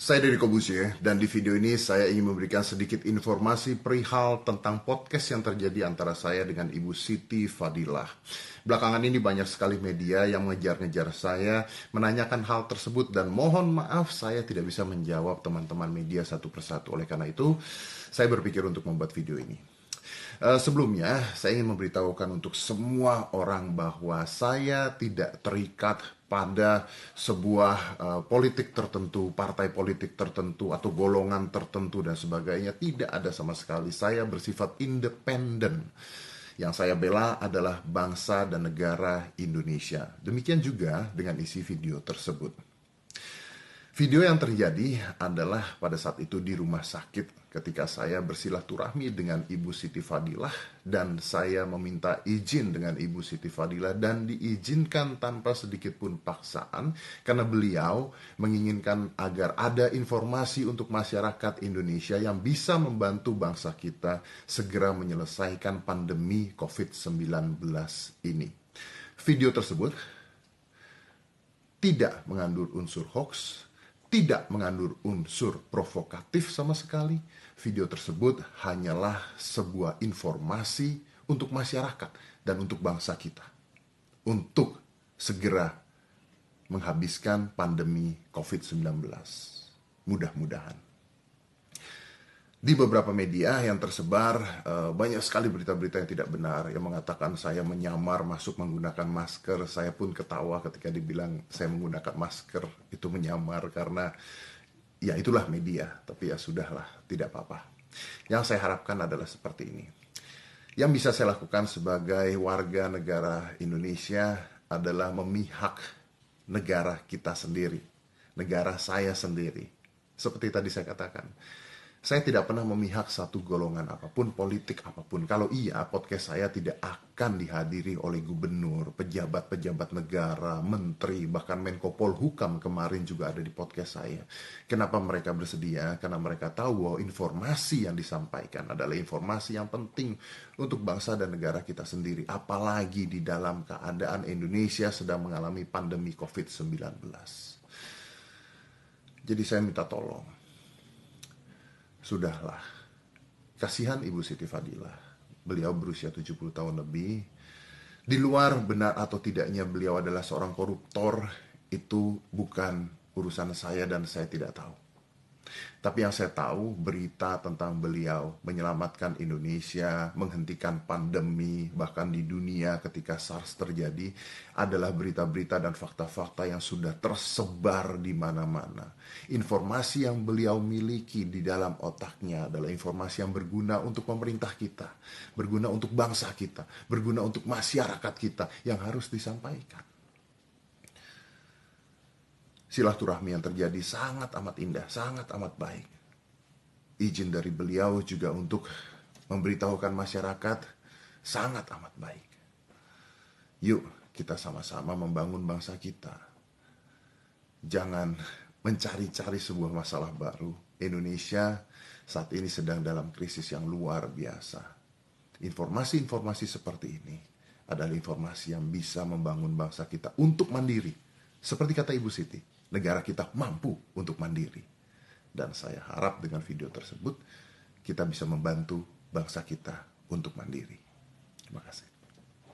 Saya Deddy Kobusye, dan di video ini saya ingin memberikan sedikit informasi perihal tentang podcast yang terjadi antara saya dengan Ibu Siti Fadilah. Belakangan ini banyak sekali media yang mengejar-ngejar saya, menanyakan hal tersebut, dan mohon maaf saya tidak bisa menjawab teman-teman media satu persatu. Oleh karena itu, saya berpikir untuk membuat video ini. Sebelumnya, saya ingin memberitahukan untuk semua orang bahwa saya tidak terikat pada sebuah politik tertentu, partai politik tertentu, atau golongan tertentu dan sebagainya. Tidak ada sama sekali. Saya bersifat independen. Yang saya bela adalah bangsa dan negara Indonesia. Demikian juga dengan isi video tersebut. Video yang terjadi adalah pada saat itu di rumah sakit ketika saya bersilaturahmi dengan Ibu Siti Fadilah dan saya meminta izin dengan Ibu Siti Fadilah dan diizinkan tanpa sedikit pun paksaan karena beliau menginginkan agar ada informasi untuk masyarakat Indonesia yang bisa membantu bangsa kita segera menyelesaikan pandemi COVID-19 ini. Video tersebut tidak mengandung unsur hoax, tidak mengandung unsur provokatif sama sekali. Video tersebut hanyalah sebuah informasi untuk masyarakat dan untuk bangsa kita. Untuk segera menghabiskan pandemi COVID-19. Mudah-mudahan. Di beberapa media yang tersebar, banyak sekali berita-berita yang tidak benar yang mengatakan saya menyamar masuk menggunakan masker. Saya pun ketawa ketika dibilang saya menggunakan masker. Itu menyamar karena ya itulah media. Tapi ya sudahlah, tidak apa-apa. Yang saya harapkan adalah seperti ini. Yang bisa saya lakukan sebagai warga negara Indonesia adalah memihak negara kita sendiri. Negara saya sendiri. Seperti tadi saya katakan. Saya tidak pernah memihak satu golongan apapun, politik apapun. Kalau iya, podcast saya tidak akan dihadiri oleh gubernur, pejabat-pejabat negara, menteri, bahkan Menko Polhukam kemarin juga ada di podcast saya. Kenapa mereka bersedia? Karena mereka tahu bahwa informasi yang disampaikan adalah informasi yang penting untuk bangsa dan negara kita sendiri. Apalagi di dalam keadaan Indonesia sedang mengalami pandemi COVID-19. Jadi saya minta tolong. Sudahlah, kasihan Ibu Siti Fadilah. Beliau berusia 70 tahun lebih. Di luar benar atau tidaknya beliau adalah seorang koruptor, itu bukan urusan saya dan saya tidak tahu. Tapi yang saya tahu, berita tentang beliau menyelamatkan Indonesia, menghentikan pandemi, bahkan di dunia ketika SARS terjadi, adalah berita-berita dan fakta-fakta yang sudah tersebar di mana-mana. Informasi yang beliau miliki di dalam otaknya adalah informasi yang berguna untuk pemerintah kita, berguna untuk bangsa kita, berguna untuk masyarakat kita yang harus disampaikan. Silaturahmi yang terjadi sangat amat indah, sangat amat baik. Izin dari beliau juga untuk memberitahukan masyarakat sangat amat baik. Yuk kita sama-sama membangun bangsa kita. Jangan mencari-cari sebuah masalah baru. Indonesia saat ini sedang dalam krisis yang luar biasa. Informasi-informasi seperti ini adalah informasi yang bisa membangun bangsa kita untuk mandiri. Seperti kata Ibu Siti, negara kita mampu untuk mandiri. Dan saya harap dengan video tersebut kita bisa membantu bangsa kita untuk mandiri. Terima kasih.